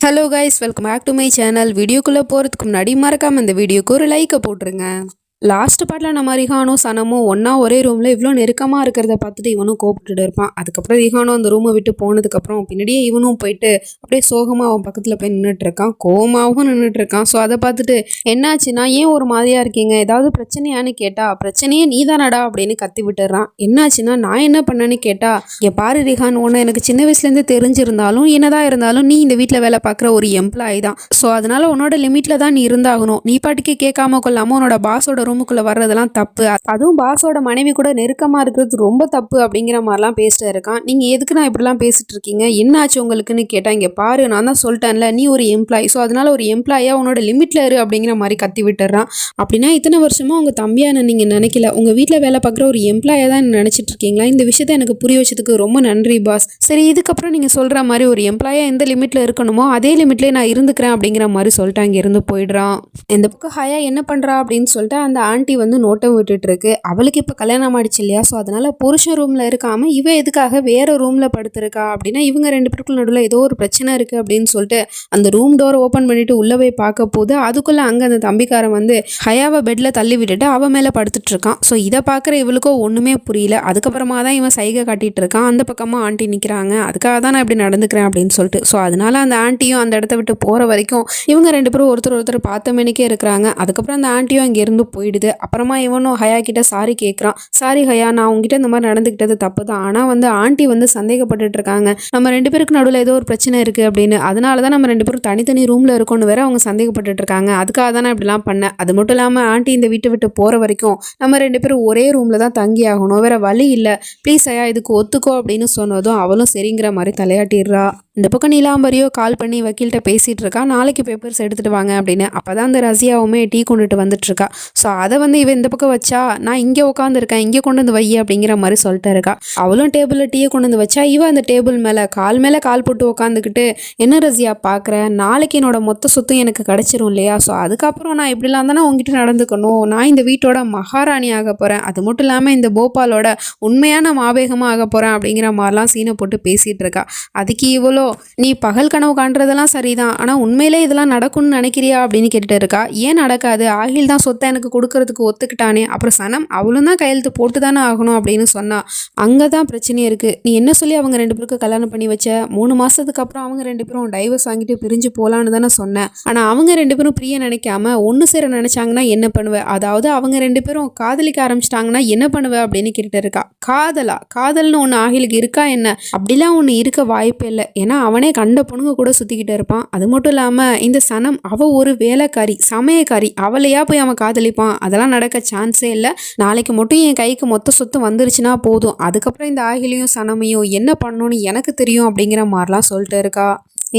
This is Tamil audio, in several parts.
Hello guys, welcome back to my channel. வீடியோக்குள்ளே போகிறதுக்கு முன்னாடி மறக்காமல் இந்த வீடியோக்கு ஒரு லைக்கை போட்டுருங்க. லாஸ்ட் பார்ட்டில் நம்ம ரிஹானும் சனமும் ஒன்றா ஒரே ரூமில் இவ்வளோ நெருக்கமாக இருக்கிறத பார்த்துட்டு இவனும் கோப்பிட்டுட்டு இருப்பான். அதுக்கப்புறம் ரிஹானும் அந்த ரூமை விட்டு போனதுக்கப்புறம் பின்னாடியே இவனும் போயிட்டு அப்படியே சோகமாக அவன் பக்கத்தில் போய் நின்றுட்டு இருக்கான். கோவமாகவும் நின்றுட்டு இருக்கான். ஸோ அதை பார்த்துட்டு என்னாச்சுன்னா, ஏன் ஒரு மாதிரியாக இருக்கீங்க, ஏதாவது பிரச்சனையான்னு கேட்டால் பிரச்சனையே நீ தானடா அப்படின்னு கத்தி விட்டுறான். என்னாச்சுன்னா, நான் என்ன பண்ணேன்னு கேட்டால், இங்கே பாரு ரிஹான், ஒன்று எனக்கு சின்ன வயசுலேருந்து தெரிஞ்சிருந்தாலும் என்னதான் இருந்தாலும் நீ இந்த வீட்டில் வேலை பார்க்குற ஒரு எம்ப்ளாயி தான். ஸோ அதனால உன்னோட லிமிட்டில் தான் நீ இருந்தாகணும். நீ பாட்டுக்கு கேட்காம கொள்ளாமல் உன்னோட பாஸோட ரூமுக்குள்ள வர்றதெல்லாம் தப்பு, அதுவும் பாஸோட மனைவி கூட நெருக்கமா இருக்கிறது ரொம்ப தப்பு அப்படிங்கிற மாதிரிலாம் பேசிட்டு இருக்கான். நீங்க எதுக்கு நான் இப்படிலாம் பேசிட்டு இருக்கீங்க, என்ன ஆச்சு உங்களுக்குன்னு கேட்டா, இங்க பாரு நான் தான் சொல்லிட்டேன்ல, நீ ஒரு எம்ப்ளாயி, ஸோ அதனால ஒரு எம்ப்ளாயா உன்னோட லிமிட்ல இரு அப்படிங்கிற மாதிரி கத்தி விட்டுறான். அப்படின்னா இத்தனை வருஷமா உங்க தம்பியான நீங்க நினைக்கல, உங்க வீட்டில் வேலை பார்க்குற ஒரு எம்ப்ளாயா தான் நினைச்சிட்டு இருக்கீங்களா? இந்த விஷயத்த எனக்கு புரிய வச்சதுக்கு ரொம்ப நன்றி பாஸ். சரி, இதுக்கப்புறம் நீங்க சொல்ற மாதிரி ஒரு எம்ப்ளாயா எந்த லிமிட்ல இருக்கணுமோ அதே லிமிட்லேயே நான் இருந்துக்கிறேன் அப்படிங்கிற மாதிரி சொல்லிட்டு அங்க இருந்து போயிடுறான். இந்த பக்கம் ஹயா என்ன பண்றா அப்படின்னு சொல்லிட்டு அந்த ஆண்டி வந்து நோட்டம் விட்டுட்டு இருக்கு. அவளுக்கு இப்போ கல்யாணம் ஆயிடுச்சு இல்லையா? ஸோ அதனால புருஷன் ரூம்ல இருக்காம இவ எதுக்காக வேற ரூம்ல படுத்திருக்கா அப்படின்னா, இவங்க ரெண்டு பேருக்குள்ள நடுவில் ஏதோ ஒரு பிரச்சனை இருக்கு அப்படின்னு சொல்லிட்டு அந்த ரூம் டோர் ஓப்பன் பண்ணிட்டு உள்ள போய் பார்க்க போது அதுக்குள்ள அங்க அந்த தம்பிக்காரன் வந்து ஹயாவை பெட்ல தள்ளி விட்டுட்டு அவ மேல படுத்துட்டு இருக்கான். ஸோ இதை பார்க்குற இவளுக்கோ ஒண்ணுமே புரியல. அதுக்கப்புறமா தான் இவன் சைகை காட்டிட்டு இருக்கான். அந்த பக்கமா ஆண்டி நிக்கிறாங்க. அதுக்காக தான் நான் இப்படி நடந்துக்கிறேன் அப்படின்னு சொல்லிட்டு. ஸோ அதனால அந்த ஆண்டியும் அந்த இடத்த விட்டு போற வரைக்கும் இவங்க ரெண்டு பேரும் ஒருத்தர் பார்த்த மணிக்கே இருக்கிறாங்க. அதுக்கப்புறம் அந்த ஆண்டியும் அங்க இருந்து போயிடுது. அப்புறமா இவனும் ஹயா கிட்ட சாரி கேட்குறான். சாரி ஹயா, நான் உங்ககிட்ட இந்த மாதிரி நடந்துக்கிட்டது தப்பு தான். ஆனால் வந்து ஆண்டி வந்து சந்தேகப்பட்டுட்டு இருக்காங்க, நம்ம ரெண்டு பேருக்கு நடுவில் ஏதோ ஒரு பிரச்சனை இருக்குது அப்படின்னு. அதனால தான் நம்ம ரெண்டு பேரும் தனித்தனி ரூமில் இருக்கோன்னு வேற அவங்க சந்தேகப்பட்டுட்டு இருக்காங்க. அதுக்காக தான் நான் இப்படிலாம் பண்ணேன். அது மட்டும் இல்லாமல் ஆண்டி இந்த வீட்டை விட்டு போகிற வரைக்கும் நம்ம ரெண்டு பேரும் ஒரே ரூமில் தான் தங்கி ஆகணும், வேற வழி இல்லை, ப்ளீஸ் ஹயா இதுக்கு ஒத்துக்கோ அப்படின்னு சொன்னதும் அவளும் சரிங்கிற மாதிரி தலையாட்டிடுறா. இந்த பக்கம் நீலாம்பரியோ கால் பண்ணி வக்கீல்கிட்ட பேசிகிட்டு இருக்கா, நாளைக்கு பேப்பர்ஸ் எடுத்துகிட்டு வாங்க அப்படின்னு. அப்போ தான் அந்த ரசியாவுமே டீ கொண்டுட்டு வந்துட்டு இருக்கா. ஸோ அதை வந்து இவன் இந்த பக்கம் வச்சா, நான் இங்கே உட்காந்துருக்கேன், இங்கே கொண்டு வந்து வை அப்படிங்கிற மாதிரி சொல்லிட்டு இருக்கா. அவளும் டேபிளில் டீயை கொண்டு வந்து வச்சா, இவன் அந்த டேபிள் மேலே கால் போட்டு உட்காந்துக்கிட்டு, என்ன ரசியா பார்க்குறேன், நாளைக்கு என்னோட மொத்த சொத்தும் எனக்கு கிடச்சிரும் இல்லையா? ஸோ அதுக்கப்புறம் நான் இப்படிலாம் தானே உங்ககிட்ட நடந்துக்கணும், நான் இந்த வீட்டோட மகாராணி ஆக போகிறேன், அது மட்டும் இல்லாமல் இந்த போபாலோட உண்மையான மாபேகமாக ஆக போகிறேன் அப்படிங்கிற மாதிரிலாம் சீனை போட்டு பேசிகிட்டு இருக்கா. அதுக்கு இவ்வளோ, நீ பகல் கனவு காண்றதெல்லாம் சரிதான், ஆனால் உண்மையிலே இதெல்லாம் நடக்கும்னு நினைக்கிறியா அப்படின்னு கேட்டுட்டு இருக்கா. ஏன் நடக்காது, ஆகில் தான் சொத்தை எனக்கு கொடுக்கறதுக்கு ஒத்துக்கிட்டானே, அப்புறம் சனம் அவளும் தான் கையெழுத்து போட்டு தானே ஆகணும் அப்படின்னு சொன்னா. அங்கே தான் பிரச்சனையே இருக்குது. நீ என்ன சொல்லி அவங்க ரெண்டு பேருக்கும் கல்யாணம் பண்ணி வச்ச, 3 மாதத்துக்கு அப்புறம் அவங்க ரெண்டு பேரும் டைவர்ஸ் வாங்கிட்டு பிரிஞ்சு போகலான்னு தானே சொன்னேன். ஆனால் அவங்க ரெண்டு பேரும் பிரிய நினைக்காம ஒன்று சேர நினைச்சாங்கன்னா என்ன பண்ணுவேன், அதாவது அவங்க ரெண்டு பேரும் காதலிக்க ஆரம்பிச்சிட்டாங்கன்னா என்ன பண்ணுவேன் அப்படின்னு கேட்டுட்டு இருக்கா. காதல்னு ஒன்று ஆகிலுக்கு இருக்கா என்ன? அப்படிலாம் ஒன்று இருக்க வாய்ப்பே இல்லை. ஏன்னா அவனே கண்ட பொண்ணுங்க கூட சுற்றிக்கிட்டு இருப்பான். அது மட்டும் இல்லாமல் இந்த சனம் அவள் ஒரு வேலைக்காரி, சமயக்காரி, அவளையா போய் அவன் காதலிப்பான்? அதெல்லாம் நடக்க சான்ஸே இல்லை. நாளைக்கு மட்டும் என் கைக்கு மொத்த சொத்து வந்துருச்சுன்னா போதும், அதுக்கப்புறம் இந்த ஆகிலையும் சனமையும் என்ன பண்ணணும்னு எனக்கு தெரியும் அப்படிங்கிற மாதிரிலாம் சொல்லிட்டு இருக்கா.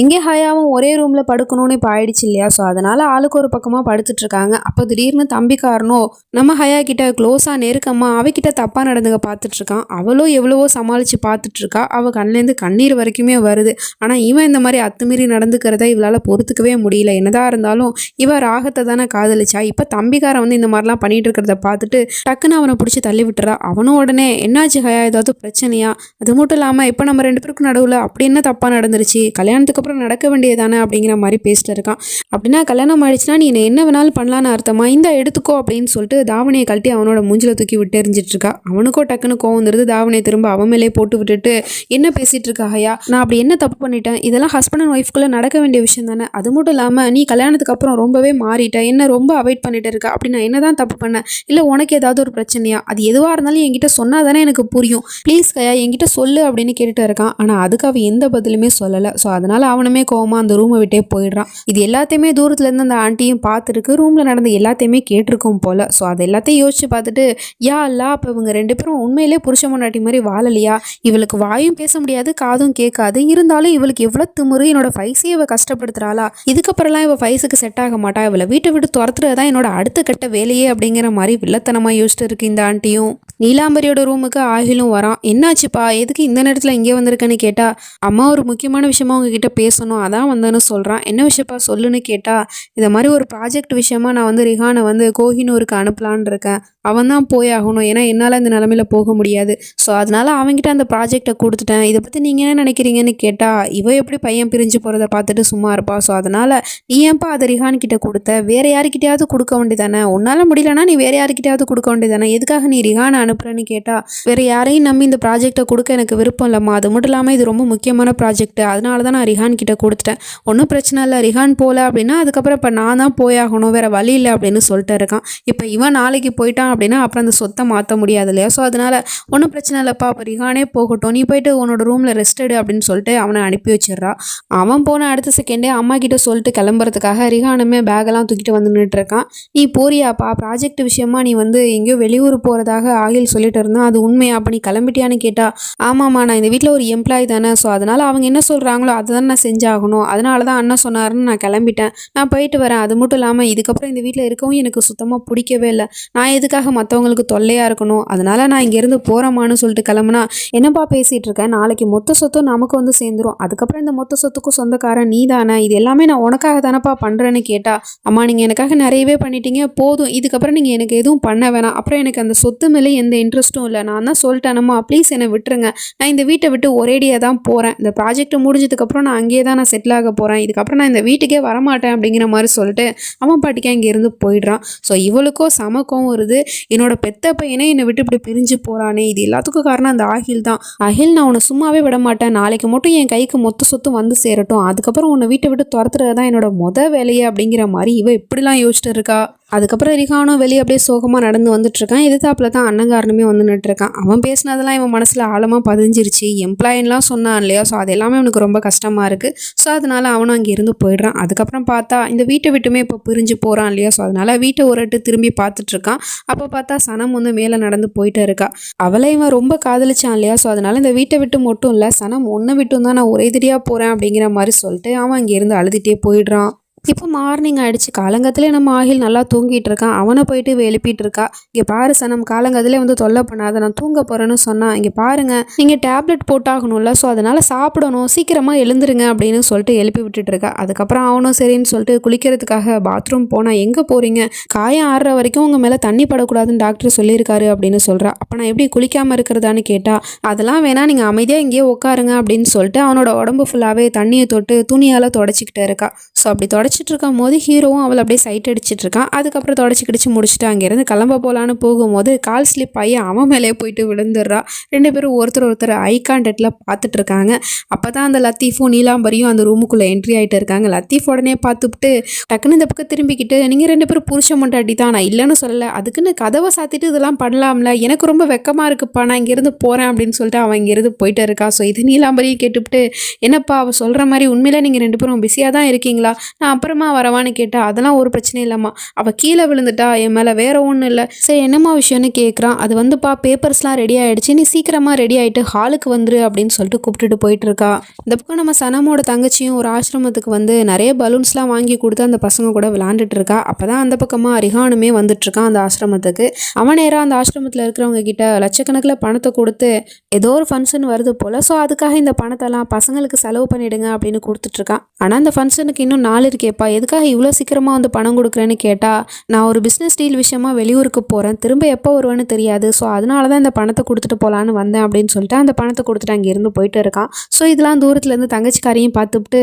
எங்கே ஹயாவும் ஒரே ரூமில் படுக்கணும்னு இப்போ ஆயிடுச்சு இல்லையா? ஸோ அதனால் ஆளுக்கு ஒரு பக்கமாக படுத்துட்டு இருக்காங்க. அப்போ திடீர்னு தம்பிக்காரனும் நம்ம ஹயா கிட்ட க்ளோஸாக நெருக்கமாக அவகிட்ட தப்பாக நடந்துக்க பார்த்துட்ருக்கான். அவளும் எவ்வளவோ சமாளித்து பார்த்துட்ருக்கா. அவள் கண்ணிலேருந்து கண்ணீர் வரைக்குமே வருது. ஆனால் இவன் இந்த மாதிரி அத்துமீறி நடந்துக்கிறத இவளால் பொறுத்துக்கவே முடியல. என்னதான் இருந்தாலும் இவ ராகத்தை தானே காதலிச்சா. இப்போ தம்பிக்காரன் வந்து இந்த மாதிரிலாம் பண்ணிட்டு இருக்கிறத பார்த்துட்டு டக்குன்னு அவனை பிடிச்சி தள்ளி விட்டுறா. அவனும் உடனே என்னாச்சு ஹயா, ஏதாவது பிரச்சனையா? அது மட்டும் இல்லாமல் இப்போ நம்ம ரெண்டு பேருக்கு நடுவில் அப்படி என்ன தப்பாக நடந்துருச்சு, கல்யாணத்துக்கு அப்புறம் நடக்க வேண்டியதானே அப்படிங்கிற மாதிரி பேசிட்டு இருக்கான். அப்படின்னா கல்யாணம் ஆயிடுச்சுன்னா நீ என்ன வேணாலும் பண்ணலான்னு அர்த்தமா, இந்த எடுத்துக்கோ அப்படின்னு சொல்லிட்டு தாவணியை கழட்டி அவனோட மூஞ்சில தூக்கி விட்டு எரிஞ்சிட்டு இருக்கா. அவனுக்கோ டக்குன்னு கோவம் வந்துடுது. தாவணியை திரும்ப அவன் மேலே போட்டு விட்டுட்டு, என்ன பேசிட்டு இருக்கா ஹயா, நான் அப்படி என்ன தப்பு பண்ணிட்டேன், இதெல்லாம் ஹஸ்பண்ட் அண்ட் ஒய்ஃப்குள்ளே நடக்க வேண்டிய விஷயம் தானே. அது மட்டும் இல்லாமல் நீ கல்யாணத்துக்கு அப்புறம் ரொம்பவே மாறிட்ட, என்ன ரொம்ப அவாய்ட் பண்ணிட்டு இருக்கா. அப்படி நான் என்னதான் தப்பு பண்ணேன், இல்லை உனக்கு ஏதாவது ஒரு பிரச்சனையா, அது எதுவாக இருந்தாலும் என்கிட்ட சொன்னா தானே எனக்கு புரியும், ப்ளீஸ் ஹயா என்கிட்ட சொல்லு அப்படின்னு கேட்டுட்டு இருக்கான். ஆனால் அதுக்கு அவ எந்த பதிலுமே சொல்லலை. ஸோ அதனால அவனுமே கோவமா அந்த ரூமை விட்டே போயிடுறான். இது எல்லாத்தையுமே தூரத்துல இருந்து அந்த ஆண்டியும் பார்த்துருக்கு, ரூம்ல நடந்த எல்லாத்தையுமே கேட்டிருக்கும் போல. ஸோ அது எல்லாத்தையும் யோசிச்சு பார்த்துட்டு, யா அல்லா, அப்போ இவங்க ரெண்டு பேரும் உண்மையிலே புருஷ முன்னாடி மாதிரி வாழலையா? இவளுக்கு வாயும் பேச முடியாது, காதும் கேட்காது, இருந்தாலும் இவளுக்கு எவ்வளோ திமுரு, என்னோட ஃபைஸையே இவ கஷ்டப்படுத்துறாளா, இதுக்கப்புறம்லாம் இவ ஃபைஸுக்கு செட் ஆக மாட்டா, இவளை வீட்டை விட்டு துரத்துறது தான் என்னோட அடுத்த கட்ட வேலையே அப்படிங்கிற மாதிரி வில்லத்தனமாக யோசிச்சுட்டு இருக்கு இந்த ஆண்டியும். நீலாம்பரியோட ரூமுக்கு ஆகிலும் வரான். என்னாச்சுப்பா, எதுக்கு இந்த நேரத்தில் இங்கே வந்திருக்கேன்னு கேட்டா, அம்மா ஒரு முக்கியமான விஷயமா உங்ககிட்ட பேசணும் அதான் வந்தேன்னு சொல்கிறான். என்ன விஷயப்பா சொல்லுன்னு கேட்டால், இதை மாதிரி ஒரு ப்ராஜெக்ட் விஷயமா நான் வந்து ரிஹானை வந்து கோஹினூருக்கு அனுப்பலான்னு இருக்கேன். அவன் தான் போய் ஆகணும், ஏன்னா என்னால் இந்த நிலமையில போக முடியாது. ஸோ அதனால் அவன்கிட்ட அந்த ப்ராஜெக்டை கொடுத்துட்டேன். இதை பற்றி நீங்கள் என்ன நினைக்கிறீங்கன்னு கேட்டால், இவ எப்படி பையன் பிரிஞ்சு போகிறத பார்த்துட்டு சும்மா இருப்பா. ஸோ அதனால் நீ ஏன்ப்பா அதை ரிஹான்கிட்ட கொடுத்த, வேறு யாருக்கிட்டையாவது கொடுக்க வேண்டியதானே, உன்னால் முடியலன்னா நீ வேறு யாருக்கிட்டையாவது கொடுக்க வேண்டியதானே, எதுக்காக நீ ரிஹானை அனுப்புறேன்னு கேட்டால், வேறு யாரையும் நம்பி இந்த ப்ராஜெக்டை கொடுக்க எனக்கு விருப்பம் இல்லைம்மா. அது மட்டும் இல்லாமல் இது ரொம்ப முக்கியமான ப்ராஜெக்ட், அதனால தான் நான் ரிஹான் கிட்ட கொடுத்துட்டேன். ஒன்றும் பிரச்சனை இல்லை, ரிஹான் போகல அப்படின்னா அதுக்கப்புறம் இப்போ நான் தான் போயாகணும், வேறு வழி இல்லை அப்படின்னு சொல்லிட்டு இருக்கான். இப்போ இவன் நாளைக்கு போயிட்டான் அப்படின்னா அப்புறம் அந்த சொத்தை மாற்ற முடியாது இல்லையா. ஸோ அதனால் ஒன்றும் பிரச்சனை இல்லைப்பா, அப்போ ரிஹானே போகட்டும், நீ போயிட்டு உன்னோட ரூமில் ரெஸ்ட் எடு அப்படின்னு சொல்லிட்டு அவனை அனுப்பி வச்சிடுறா. அவன் போன அடுத்த செகண்டே அம்மா கிட்ட சொல்லிட்டு கிளம்புறதுக்காக ரிஹானுமே பேக்கெல்லாம் தூக்கிட்டு வந்து நின்றுட்டுருக்கான். நீ போறியாப்பா, ப்ராஜெக்ட் விஷயமா நீ வந்து எங்கேயோ வெளியூர் போகிறதாக ஆகில் சொல்லிட்டு இருந்தான், அது உண்மையா, அப்போ நீ கிளம்பிட்டியான்னு கேட்டா, ஆமாம்மா நான் இந்த வீட்டில் ஒரு எம்ப்ளாயி தானே, ஸோ அதனால் அவங்க என்ன சொல்கிறாங்களோ அதை தான் நான் செஞ்சாகணும், அதனால தான் அண்ணன் சொன்னாருன்னு நான் கிளம்பிட்டேன், நான் போயிட்டு வரேன். அது மட்டும் இல்லாமல் இதுக்கப்புறம் இந்த வீட்டில் இருக்கவும் எனக்கு சுத்தமாக பிடிக்கவே இல்லை, நான் எதுக்காக மற்றவங்களுக்கு தொல்லையாக இருக்கணும், அதனால் நான் இங்கேருந்து போகிறோமான்னு சொல்லிட்டு கிளம்புனா, என்னப்பா பேசிகிட்டு இருக்கேன், நாளைக்கு மொத்த சொத்தும் நமக்கு வந்து சேர்ந்துரும், அதுக்கப்புறம் இந்த மொத்த சொத்துக்கும் சொந்தக்காரன் நீ தானே, இது எல்லாமே நான் உனக்காக தானப்பா பண்ணுறேன்னு கேட்டா, அம்மா நீங்கள் எனக்காக நிறையவே பண்ணிட்டீங்க, போதும், இதுக்கப்புறம் நீங்கள் எனக்கு எதுவும் பண்ண வேணாம், அப்புறம் எனக்கு அந்த சொத்து மேலே எந்த இன்ட்ரெஸ்ட்டும் இல்லை, நான் தான் சொல்லிட்டேனம்மா, ப்ளீஸ் என்னை விட்டுருங்க, நான் இந்த வீட்டை விட்டு ஒரேடியாக தான் போகிறேன், இந்த ப்ராஜெக்ட் முடிஞ்சதுக்கப்புறம் நான் அங்கேயே தான் நான் செட்டில் ஆக போகிறேன், இதுக்கப்புறம் நான் இந்த வீட்டுக்கே வரமாட்டேன் அப்படிங்கிற மாதிரி சொல்லிட்டு அவன் பாட்டிக்கு அங்கேருந்து போயிடுறான். ஸோ இவளுக்கோ சமக்கம் வருது, என்னோட பெத்த பையனே என்னை விட்டு இப்படி பிரிஞ்சு போகிறானே, இது எல்லாத்துக்கும் காரணம் அந்த ஆகில் தான். அகில் நான் உன்னை சும்மாவே விட மாட்டேன், நாளைக்கு மட்டும் என் கைக்கு மொத்த சொத்து வந்து சேரட்டும், அதுக்கப்புறம் உன்னை வீட்டை விட்டு துரத்துறது தான் என்னோட வேலையே அப்படிங்கிற மாதிரி இவ இப்படிலாம் யோசிச்சுட்டு இருக்கா. அதுக்கப்புறம் ரிஹானும் வெளியே அப்படியே சோகமாக நடந்து வந்துட்டுருக்கான். எதிர்த்தாப்புல தான் அண்ணங்காரனுமே வந்து நின்றுருக்கான். அவன் பேசினதெல்லாம் இவன் மனசில் ஆழமாக பதிஞ்சிருச்சு. எம்ப்ளாயின்லாம் சொன்னான் இல்லையா, ஸோ அது எல்லாமே அவனுக்கு ரொம்ப கஷ்டமாக இருக்குது. ஸோ அதனால் அவனும் அங்கே இருந்து போயிடுறான். அதுக்கப்புறம் பார்த்தா இந்த வீட்டை விட்டுமே இப்போ பிரிஞ்சு போகிறான் இல்லையா, ஸோ அதனால் வீட்டை ஒரு திரும்பி பார்த்துட்ருக்கான். அப்போ பார்த்தா சனம் வந்து மேலே நடந்து போயிட்டு இருக்கா. அவளை இவன் ரொம்ப காதலிச்சான் இல்லையா, ஸோ அதனால் இந்த வீட்டை விட்டு மட்டும் இல்லை, சனம் ஒன்றை விட்டும் தான் நான் ஒரே தெரியாக போகிறேன் அப்படிங்கிற மாதிரி சொல்லிட்டு அவன் அங்கேருந்து அழுதுகிட்டே போயிடுறான். இப்போ மார்னிங் ஆகிடுச்சு, காலங்கத்திலே நம்ம ஆகில் நல்லா தூங்கிட்டு இருக்கான். அவனை போயிட்டு எழுப்பிட்டு இருக்கா. இங்கே பாரு சனம், காலங்கத்திலே வந்து தொல்லை பண்ணாத, நான் தூங்க போகிறேன்னு சொன்னான். இங்கே பாருங்க, நீங்கள் டேப்லெட் போட்டாகணும்ல, ஸோ அதனால் சாப்பிடணும், சீக்கிரமாக எழுந்துருங்க அப்படின்னு சொல்லிட்டு எழுப்பி விட்டுட்டு இருக்கா. அதுக்கப்புறம் அவனும் சரின்னு சொல்லிட்டு குளிக்கிறதுக்காக பாத்ரூம் போனால், எங்கே போகிறீங்க, காயம் ஆடுற வரைக்கும் உங்கள் மேலே தண்ணி படக்கூடாதுன்னு டாக்டர் சொல்லியிருக்காரு அப்படின்னு சொல்கிறா. அப்போ நான் எப்படி குளிக்காமல் இருக்கிறதான்னு கேட்டால், அதெல்லாம் வேணா, நீங்கள் அமைதியாக இங்கேயே உட்காருங்க அப்படின்னு சொல்லிட்டு அவனோட உடம்பு ஃபுல்லாகவே தண்ணியை தொட்டு துணியால் தொடச்சிக்கிட்டே இருக்கா. ஸோ அப்படி தொடச்சிட்டு இருக்கும் போது ஹீரோவும் அவளை அப்படியே சைட் அடிச்சிட்டு இருக்கான். அதுக்கப்புறம் தொடச்சி முடிச்சுட்டு அங்கேருந்து கிளம்ப போகலான்னு போகும்போது கால் ஸ்லிப் ஆகி அவன் மேலே போயிட்டு விழுந்துடுறா. ரெண்டு பேரும் ஒருத்தர் ஐ கான்டாக்டில் பார்த்துட்டு இருக்காங்க. அப்போ தான் அந்த லத்தீஃபும் நீலாம்பரியும் அந்த ரூமுக்குள்ளே என்ட்ரி ஆகிட்டு இருக்காங்க. லத்தீஃப் உடனே பார்த்துட்டு டக்குன்னு இந்த பக்கம் திரும்பிக்கிட்டு, நீங்கள் ரெண்டு பேரும் புருஷ மண்டாட்டி தான், நான் இல்லைன்னு சொல்லலை, அதுக்குன்னு கதவை சாத்திட்டு இதெல்லாம் பண்ணலாம்ல, எனக்கு ரொம்ப வெக்கமாக இருக்குப்பா, நான் இங்கேருந்து போகிறேன் அப்படின்னு சொல்லிட்டு அவன் இங்கேருந்து போயிட்டு இருக்கா. ஸோ இது நீலாம்பரியும் கேட்டுவிட்டு, என்னப்பா அவள் சொல்கிற மாதிரி உண்மையிலே நீங்கள் ரெண்டு பேரும் பிஸியாக தான் இருக்கீங்களா, நான் அப்புறமா வரவான்னு கேட்டால், அதெல்லாம் ஒரு பிரச்சனையும் இல்லைம்மா, அவள் கீழே விழுந்துட்டா, என் மேலே வேற ஒன்றும் இல்லை. சரி என்னம்மா விஷயம்னு கேட்குறான். அது வந்துப்பா பேப்பர்ஸ்லாம் ரெடி ஆகிடுச்சு, நீ சீக்கிரமாக ரெடி ஆகிட்டு ஹாலுக்கு வந்துரு அப்படின்னு சொல்லிட்டு கூப்பிட்டுட்டு போயிட்டுருக்கா. இந்த பக்கம் நம்ம சனமோட தங்கச்சியும் ஒரு ஆசிரமத்துக்கு வந்து நிறைய பலூன்ஸ்லாம் வாங்கி கொடுத்து அந்த பசங்க கூட விளாண்டுட்டு இருக்கா. அப்போ தான் அந்த பக்கமாக ரிஹானுமே வந்துட்டுருக்கான் அந்த ஆசிரமத்துக்கு. அவன் நேராக அந்த ஆசிரமத்தில் இருக்கிறவங்க கிட்ட லட்சக்கணக்கில் பணத்தை கொடுத்து ஏதோ ஒரு ஃபங்க்ஷன் வருது போல், ஸோ அதுக்காக இந்த பணத்தெல்லாம் பசங்களுக்கு செலவு பண்ணிவிடுங்க அப்படின்னு கொடுத்துட்ருக்கான். ஆனால் அந்த ஃபங்க்ஷனுக்கு இன்னும் நாள் இருக்கேப்பா, எதுக்காக இவ்வளோ சீக்கிரமாக வந்து பணம் கொடுக்குறேன்னு கேட்டால், நான் ஒரு பிஸ்னஸ் டீல் விஷயமா வெளியூருக்கு போகிறேன், திரும்ப எப்போ வருவேன்னு தெரியாது, ஸோ அதனால தான் இந்த பணத்தை கொடுத்துட்டு போகலான்னு வந்தேன் அப்படின்னு சொல்லிட்டு அந்த பணத்தை கொடுத்துட்டு அங்கேருந்து போயிட்டு இருக்கான். ஸோ இதெல்லாம் தூரத்துலேருந்து தங்கச்சிக்காரையும் பார்த்துட்டு,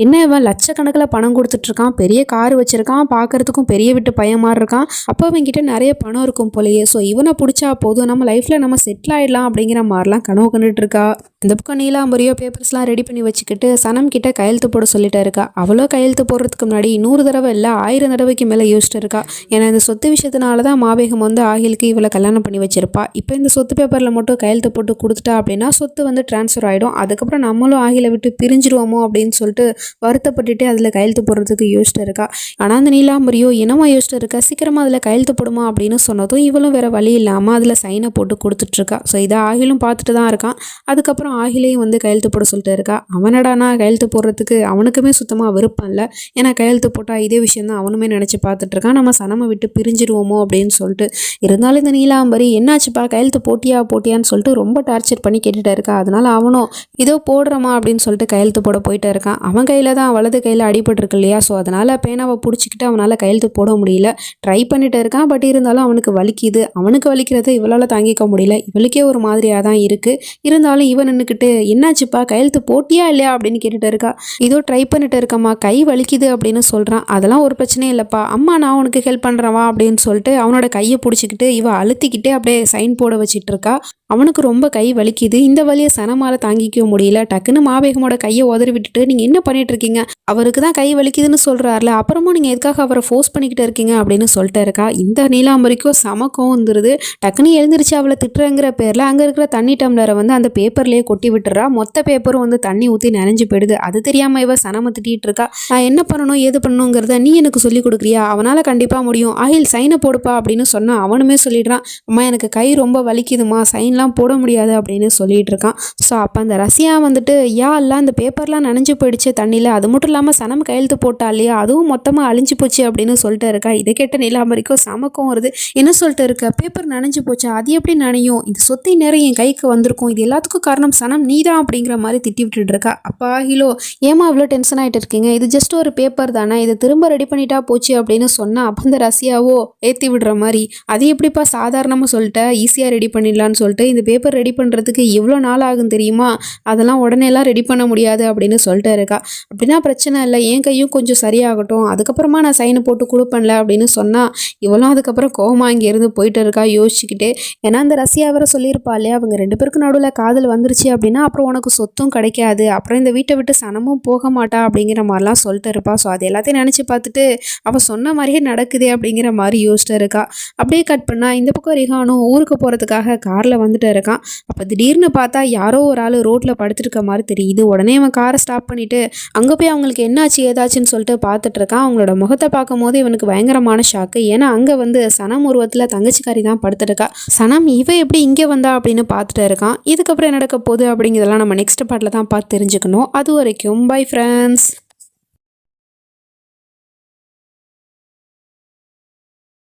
என்ன இவன் லட்சக்கணக்கில் பணம் கொடுத்துட்ருக்கான், பெரிய கார் வச்சுருக்கான், பார்க்குறதுக்கும் பெரிய விட்டு பையன் மாதிரி இருக்கான், அப்போ இவங்கிட்ட நிறைய பணம் இருக்கும் போலையே, ஸோ இவனை பிடிச்சா போதும், நம்ம லைஃப்பில் நம்ம செட்டில் ஆகிடலாம் அப்படிங்கிற மாதிரிலாம் கனவு கண்டுட்டு இருக்கா. இந்த பக்கம் நீலாம்பரியோ பேப்பர்ஸ்லாம் ரெடி பண்ணி வச்சுக்கிட்டு சனம் கிட்ட கையெழுத்து போட சொல்லிட்டு இருக்கா. அவ்வளோ கையெழுத்து போடுறதுக்கு முன்னாடி 100 தடவை இல்லை 1000 தடவைக்கு மேலே யோசிச்சுட்டு இருக்கா. ஏன்னா இந்த சொத்து விஷயத்தினால தான் மாபேகம் வந்து ஆகிலுக்கு இவளை கல்யாணம் பண்ணி வச்சிருப்பா. இப்போ இந்த சொத்து பேப்பரில் மட்டும் கையெழுத்து போட்டு கொடுத்துட்டா அப்படின்னா சொத்து வந்து டிரான்ஸ்ஃபர் ஆகிடும், அதுக்கப்புறம் நம்மளும் ஆகிலை விட்டு பிரிஞ்சிருவோமோ அப்படின்னு சொல்லிட்டு வருத்தப்பட்டுட்டு அதில் கையெழுத்து போடுறதுக்கு யோசிச்சுட்டு இருக்கா. ஆனால் அந்த நீலாம்பரியோ என்னமா யோசிச்சுட்டு இருக்கா, சீக்கிரமாக அதில் கையெழுத்து போடுமா அப்படின்னு சொன்னதும் இவளும் வேறு வழி இல்லாமல் அதில் சைனை போட்டு கொடுத்துட்ருக்கா. ஸோ இதை ஆகிலும் பார்த்துட்டு தான் இருக்கான். அதுக்கப்புறம் ஆகிலையும் வந்து கையெழுத்து போட சொல்லிட்டு இருக்கா. அவனடானா கையெழுத்து போடுறதுக்கு அவனுக்குமே சுத்தமாக விருப்பம் இல்லை. ஏன்னா கையெழுத்து போட்டால் இதே விஷயம் தான் அவனுமே நினச்சி பார்த்துட்ருக்கான், நம்ம சனமை விட்டு பிரிஞ்சிருவோமோ அப்படின்னு சொல்லிட்டு. இருந்தாலும் இந்த நீலாம்பரி என்னாச்சுப்பா கையெழுத்து போட்டியான்னு சொல்லிட்டு ரொம்ப டார்ச்சர் பண்ணி கேட்டுகிட்டே இருக்கா. அதனால் அவனும் இதோ போடுறமா அப்படின்னு சொல்லிட்டு கையெழுத்து போட போயிட்டே இருக்கான். அவன் கையில் தான் வலது கையில் அடிபட்டிருக்கு இல்லையா, ஸோ அதனால் பேனாவை பிடிச்சிக்கிட்டு அவனால் கையெழுத்து போட முடியல. ட்ரை பண்ணிட்டு இருக்கான், பட் இருந்தாலும் அவனுக்கு வலிக்குது. அவனுக்கு வலிக்கிறத இவளால் தாங்கிக்க முடியல, இவளுக்கே ஒரு மாதிரியாக தான் இருக்குது. இருந்தாலும் இவன் நின்றுக்கிட்டு என்னாச்சுப்பா கையெழுத்து போட்டியா இல்லையா அப்படின்னு கேட்டுட்டு இருக்கா. இதோ ட்ரை பண்ணிட்டு இருக்கம்மா, கை வலிக்குது அப்படின்னு சொல்கிறான். அதெல்லாம் ஒரு பிரச்சனையும் இல்லைப்பா, அம்மா நான் உனக்கு ஹெல்ப் பண்ணுறவா அப்படின்னு சொல்லிட்டு அவனோட கையை பிடிச்சிக்கிட்டு இவ அழுத்திக்கிட்டே அப்படியே சைன் போட வச்சிட்டு இருக்கா. அவனுக்கு ரொம்ப கை வலிக்குது. இந்த வலியை சனமால தாங்கிக்க முடியல. டக்குன்னு மாபேகமோட கையை உதறி விட்டுட்டு நீங்கள் என்ன பண்ணிட்டு இருக்கீங்க, அவருக்கு தான் கை வலிக்குதுன்னு சொல்கிறாருல, அப்புறமும் நீங்கள் எதுக்காக அவரை ஃபோர்ஸ் பண்ணிக்கிட்டு இருக்கீங்க அப்படின்னு சொல்லிட்டு இருக்கா. இந்த நீலாம்பரிக்கும் சமக்கம் வந்துடுது. டக்குன்னு எழுந்திரிச்சு அவளை திட்டுறங்கிற பேரில் அங்கே இருக்கிற தண்ணி டம்ளரை வந்து அந்த பேப்பர்லேயே கொட்டி விட்டுறா. மொத்த பேப்பரும் வந்து தண்ணி ஊற்றி நனைஞ்சு போயிடுது. அது தெரியாமல் இவ சனமை திட்டிகிட்டு இருக்கா. நான் என்ன பண்ணணும் ஏது பண்ணணுங்கிறத நீ எனக்கு சொல்லி கொடுக்குறியா, அவனால் கண்டிப்பாக முடியும், ஆயில் சைனை போடுப்பா அப்படின்னு சொன்னால் அவனுமே சொல்லிடுறான். அம்மா எனக்கு கை ரொம்ப வலிக்குதுமா, சைன்லாம் போட முடியாது அப்படின்னு சொல்லிட்டு இருக்கான். ஸோ அப்போ அந்த ரஷ்யா வந்துட்டு எல்லாம் அந்த பேப்பர்லாம் நனைஞ்சு போயிடுச்சு தண்ணியில், அது மட்டும் இல்லாமல் சனம் கையெழுத்து போட்டா இல்லையா, அதுவும் மொத்தமாக அழிஞ்சு போச்சு அப்படின்னு சொல்லிட்டு இருக்கா. இதை கேட்ட நீலாம்பரிக்கும் சமக்கம் வருது. என்ன சொல்லிட்டு இருக்க, பேப்பர் நனைஞ்சு போச்சா, அது எப்படி நனையும், இந்த சொத்தை நேரம் என் கைக்கு வந்திருக்கும், இது எல்லாத்துக்கும் காரணம் சனம் நீதான் அப்படிங்கிற மாதிரி திட்டி விட்டுட்டு இருக்கா. அப்பா ஹீலோ ஏமா இவ்வளோ டென்ஷன் ஆகிட்டு இருக்கீங்க, இது ஜஸ்ட் ஒரு பேப்பர் தானே, இதை திரும்ப ரெடி பண்ணிட்டா போச்சு அப்படின்னு சொன்னால் அப்போ அந்த ரஷ்யாவோ ஏற்றி விடுற மாதிரி, அது எப்படிப்பா சாதாரணமாக சொல்லிட்டேன், ஈஸியாக ரெடி பண்ணிடலான்னு சொல்லிட்டு இந்த பேப்பர் ரெடி பண்ணுறதுக்கு எவ்வளோ நாள் ஆகும் தெரியுமா, அதெல்லாம் உடனேலாம் ரெடி பண்ண முடியாது அப்படின்னு சொல்லிட்டு இருக்கா. அப்படின்னா பிரச்சனை இல்லை, என் கையும் கொஞ்சம் சரியாகட்டும், அதுக்கப்புறமா நான் சைனை போட்டு கொடுப்பேன்ல அப்படின்னு சொன்னால் இவளும் அதுக்கப்புறம் கோவமாக இங்கேருந்து போயிட்டு இருக்கா யோசிச்சுக்கிட்டே. ஏன்னா அந்த ரஷ்யா வேற சொல்லியிருப்பா இல்லையா, அவங்க 2 பேருக்கு நடுவில் காதல் வந்துருச்சு அப்படின்னா அப்புறம் உனக்கு சொத்தும் கிடைக்காது, அப்புறம் இந்த வீட்டை விட்டு சனமும் போக மாட்டா அப்படிங்கிற மாதிரிலாம் சொல்லிட்டு இருப்பா. ஸோ அது எல்லாத்தையும் நினச்சி பார்த்துட்டு அவள் சொன்ன மாதிரியே நடக்குதே அப்படிங்கிற மாதிரி யோசிச்சுட்டு இருக்கா. அப்படியே கட் பண்ணால் இந்த பக்கம் ரிஹானும் ஊருக்கு போகிறதுக்காக காரில் வந்துட்டு இருக்கான். அப்போ திடீர்னு பார்த்தா யாரோ ஒரு ஆள் ரோட்டில் படுத்துருக்க மாதிரி தெரியுது. உடனே அவன் காரை ஸ்டாப் பண்ணிவிட்டு அங்கே போய் அவங்களுக்கு என்னாச்சு ஏதாச்சுன்னு சொல்லிட்டு பார்த்துட்டு இருக்கான். அவங்களோட முகத்தை பார்க்கும் போது இவனுக்கு பயங்கரமான ஷாக்கு. ஏன்னா அங்கே வந்து சனம் உருவத்தில் தங்கச்சிக்காரி தான் படுத்துருக்கா. சனம் இவ எப்படி இங்கே வந்தா அப்படின்னு பார்த்துட்டு இருக்கான். இதுக்கப்புறம் என்ன நடக்க போகுது அப்படிங்கிறதெல்லாம் நம்ம நெக்ஸ்ட் பார்ட்டில் தான் பார்த்து தெரிஞ்சுக்கணும். அது வரைக்கும் பை ஃப்ரெண்ட்ஸ்.